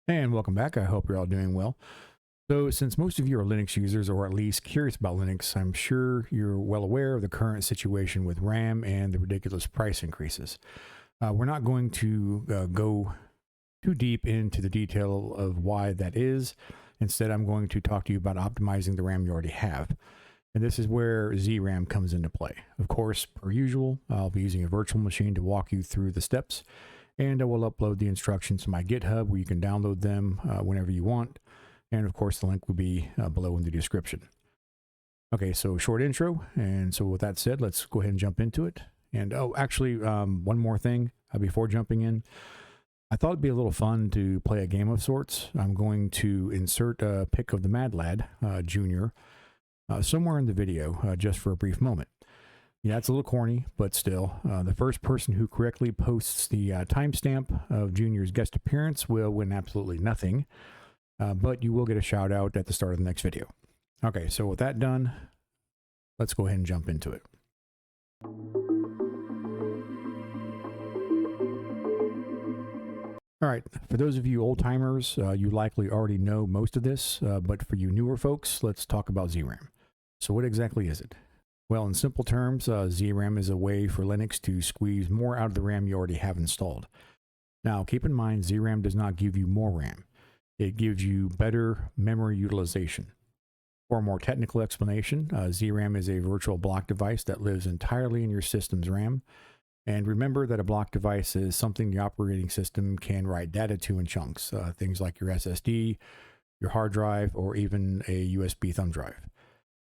And welcome back. I hope you're all doing well. So, since most of you are Linux users, or at least curious about Linux, I'm sure you're well aware of the current situation with RAM and the ridiculous price increases. We're not going to go too deep into the detail of why that is. Instead, I'm going to talk to you about optimizing the RAM you already have. And this is where ZRAM comes into play. Of course, per usual, I'll be using a virtual machine to walk you through the steps, and I will upload the instructions to my GitHub where you can download them whenever you want. And of course, the link will be below in the description. Okay, so short intro. And so with that said, let's go ahead and jump into it. And actually, one more thing before jumping in. I thought it'd be a little fun to play a game of sorts. I'm going to insert a pic of the Mad Lad Jr. Somewhere in the video just for a brief moment. Yeah, it's a little corny, but still, the first person who correctly posts the timestamp of Junior's guest appearance will win absolutely nothing, but you will get a shout out at the start of the next video. Okay, so with that done, let's go ahead and jump into it. All right, for those of you old timers, you likely already know most of this, but for you newer folks, let's talk about ZRAM. So what exactly is it? Well, in simple terms, ZRAM is a way for Linux to squeeze more out of the RAM you already have installed. Now, keep in mind, ZRAM does not give you more RAM. It gives you better memory utilization. For a more technical explanation, ZRAM is a virtual block device that lives entirely in your system's RAM. And remember that a block device is something the operating system can write data to in chunks, things like your SSD, your hard drive, or even a USB thumb drive.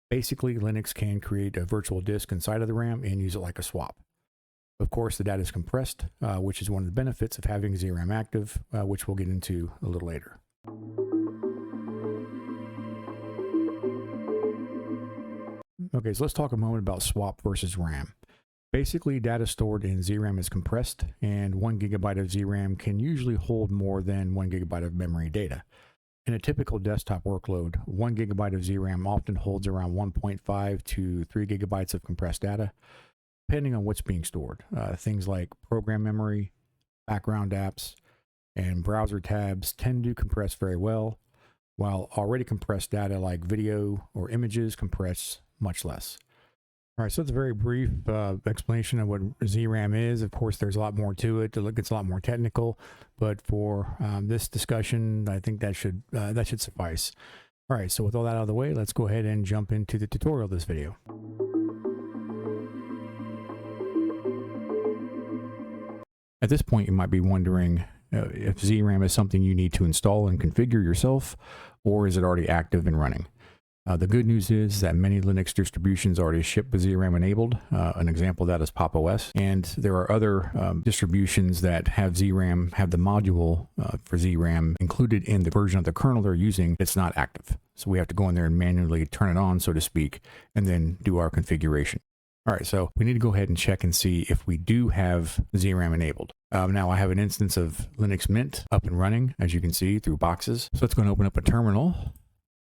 Basically, Linux can create a virtual disk inside of the RAM and use it like a swap. Of course, the data is compressed, which is one of the benefits of having ZRAM active, which we'll get into a little later. Okay, so let's talk a moment about swap versus RAM. Basically, data stored in ZRAM is compressed, and 1 gigabyte of ZRAM can usually hold more than 1 gigabyte of memory data. In a typical desktop workload, 1 gigabyte of ZRAM often holds around 1.5 to 3 gigabytes of compressed data, depending on what's being stored. Things like program memory, background apps, and browser tabs tend to compress very well, while already compressed data like video or images compress much less. All right, so it's a very brief explanation of what ZRAM is. Of course, there's a lot more to it. It gets a lot more technical, but for this discussion, I think that should suffice. All right, so with all that out of the way, let's go ahead and jump into the tutorial of this video. At this point, you might be wondering if ZRAM is something you need to install and configure yourself, or is it already active and running? The good news is that many Linux distributions already ship with ZRAM enabled. An example of that is Pop! OS. And there are other distributions that have ZRAM, have the module for ZRAM included in the version of the kernel they're using. It's not active. So we have to go in there and manually turn it on, so to speak, and then do our configuration. All right, so we need to go ahead and check and see if we do have ZRAM enabled. Now I have an instance of Linux Mint up and running, as you can see, through boxes. So let's go and open up a terminal.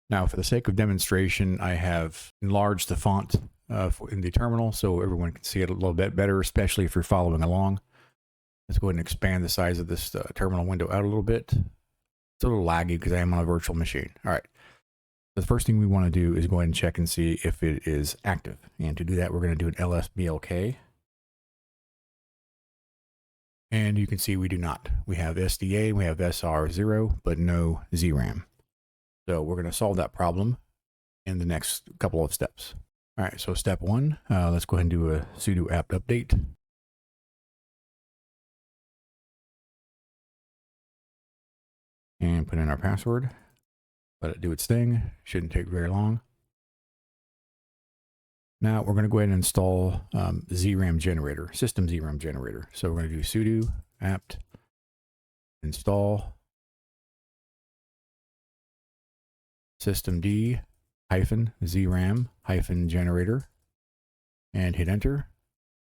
Now, for the sake of demonstration, I have enlarged the font in the terminal so everyone can see it a little bit better, especially if you're following along. Let's go ahead and expand the size of this terminal window out a little bit. It's a little laggy because I am on a virtual machine. All right. The first thing we want to do is go ahead and check and see if it is active. And to do that, we're going to do an lsblk. And you can see we do not. We have SDA, we have SR0, but no ZRAM. So we're going to solve that problem in the next couple of steps. All right, so step one, let's go ahead and do a sudo apt update. And put in our password. Let it do its thing. Shouldn't take very long. Now we're going to go ahead and install ZRAM generator, system ZRAM generator. So we're going to do sudo apt install systemd -ZRAM -generator and hit enter.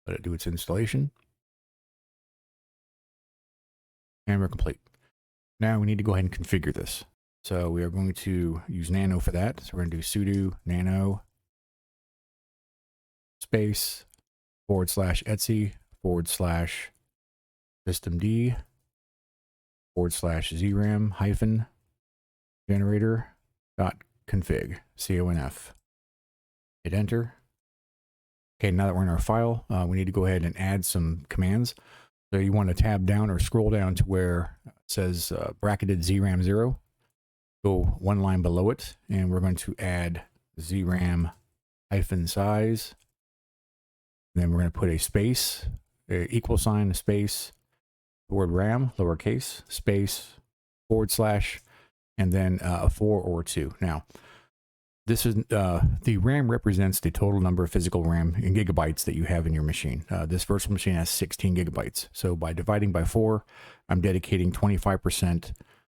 Let it do its installation. And we're complete. Now we need to go ahead and configure this. So we are going to use nano for that. So we're going to do sudo nano space /etc/systemd ZRAM hyphen generator dot config, CONF. Hit enter. Okay, now that we're in our file, we need to go ahead and add some commands. So you want to tab down or scroll down to where it says bracketed ZRAM 0. Go one line below it, and we're going to add ZRAM hyphen size. And then we're going to put a space, equal sign, a space, the word RAM, lowercase, space, / and then a 4 or 2. Now, this is the RAM represents the total number of physical RAM in gigabytes that you have in your machine. This virtual machine has 16 gigabytes. So by dividing by 4, I'm dedicating 25%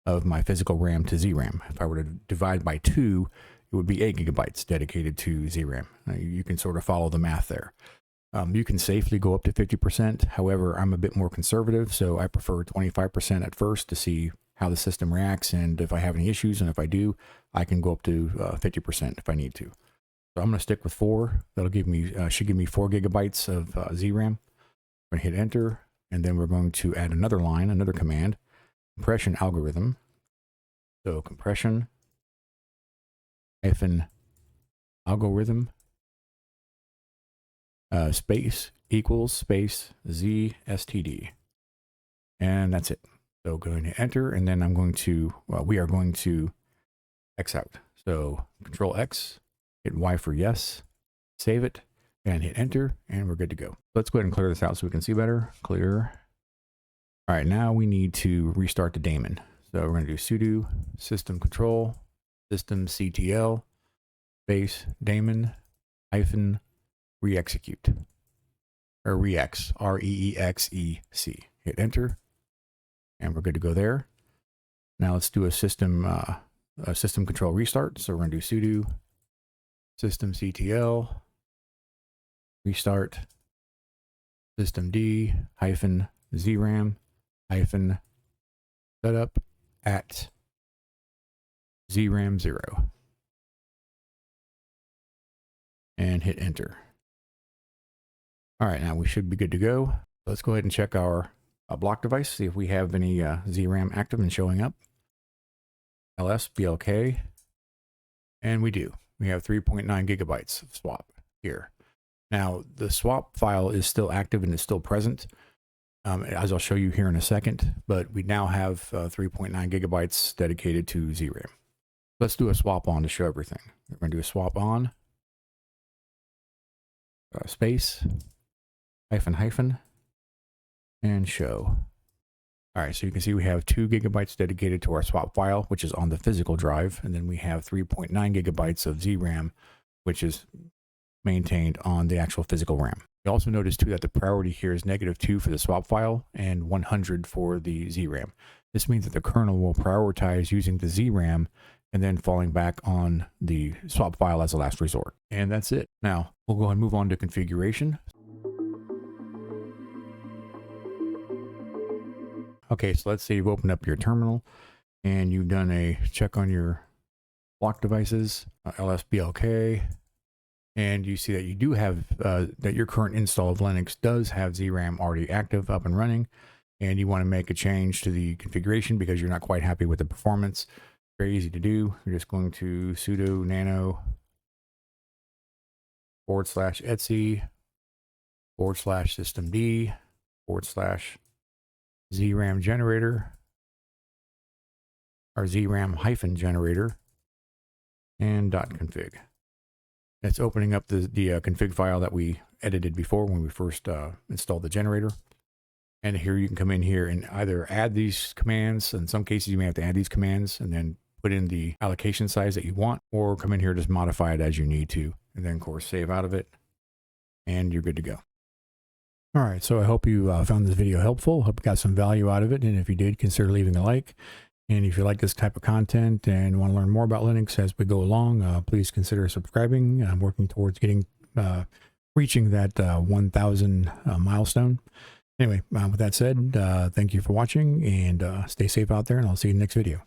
of my physical RAM to ZRAM. If I were to divide by 2, it would be 8 gigabytes dedicated to ZRAM. You can sort of follow the math there. You can safely go up to 50%. However, I'm a bit more conservative, so I prefer 25% at first to see how the system reacts and if I have any issues. And if I do, I can go up to 50% if I need to. So I'm going to stick with 4. That'll give me should give me 4 gigabytes of ZRAM. I'm going to hit enter, and then we're going to add another line, another command, compression algorithm. So compression hyphen algorithm space equals space ZSTD, and that's it. So going to enter, and then I'm going to, we are going to X out. So Control X, hit Y for yes, save it, and hit enter, and we're good to go. Let's go ahead and clear this out so we can see better. Clear. All right, now we need to restart the daemon. So we're going to do sudo system control systemctl space daemon hyphen re-execute, or reex, REEXEC. Hit enter, and we're good to go there. Now let's do a system control restart. So we're going to do sudo systemctl restart systemd hyphen ZRAM hyphen setup at ZRAM 0, and hit enter. All right, now we should be good to go. Let's go ahead and check our block device, see if we have any ZRAM active and showing up. ls blk, and we do. We have 3.9 gigabytes of swap here. Now the swap file is still active and is still present, as I'll show you here in a second, but we now have 3.9 gigabytes dedicated to ZRAM. Let's do a swap on to show everything. We're going to do a swap on space hyphen and show. All right, so you can see we have 2 gigabytes dedicated to our swap file, which is on the physical drive, and then we have 3.9 gigabytes of ZRAM, which is maintained on the actual physical RAM. You also notice too that the priority here is -2 for the swap file and 100 for the ZRAM. This means that the kernel will prioritize using the ZRAM and then falling back on the swap file as a last resort. And that's it. Now we'll go ahead and move on to configuration. Okay, so let's say you've opened up your terminal and you've done a check on your block devices, lsblk, and you see that you do have, that your current install of Linux does have ZRAM already active, up and running, and you want to make a change to the configuration because you're not quite happy with the performance. Very easy to do. You're just going to sudo nano /etc /systemd ZRAM generator, or ZRAM hyphen generator, and .config. It's opening up the config file that we edited before when we first installed the generator. And here you can come in here and either add these commands. In some cases, you may have to add these commands and then put in the allocation size that you want, or come in here, just modify it as you need to. And then of course, save out of it, and you're good to go. All right, so I hope you found this video helpful. Hope you got some value out of it. And if you did, consider leaving a like. And if you like this type of content and want to learn more about Linux as we go along, please consider subscribing. I'm working towards reaching that 1,000 milestone. Anyway, with that said, thank you for watching, and stay safe out there, and I'll see you in the next video.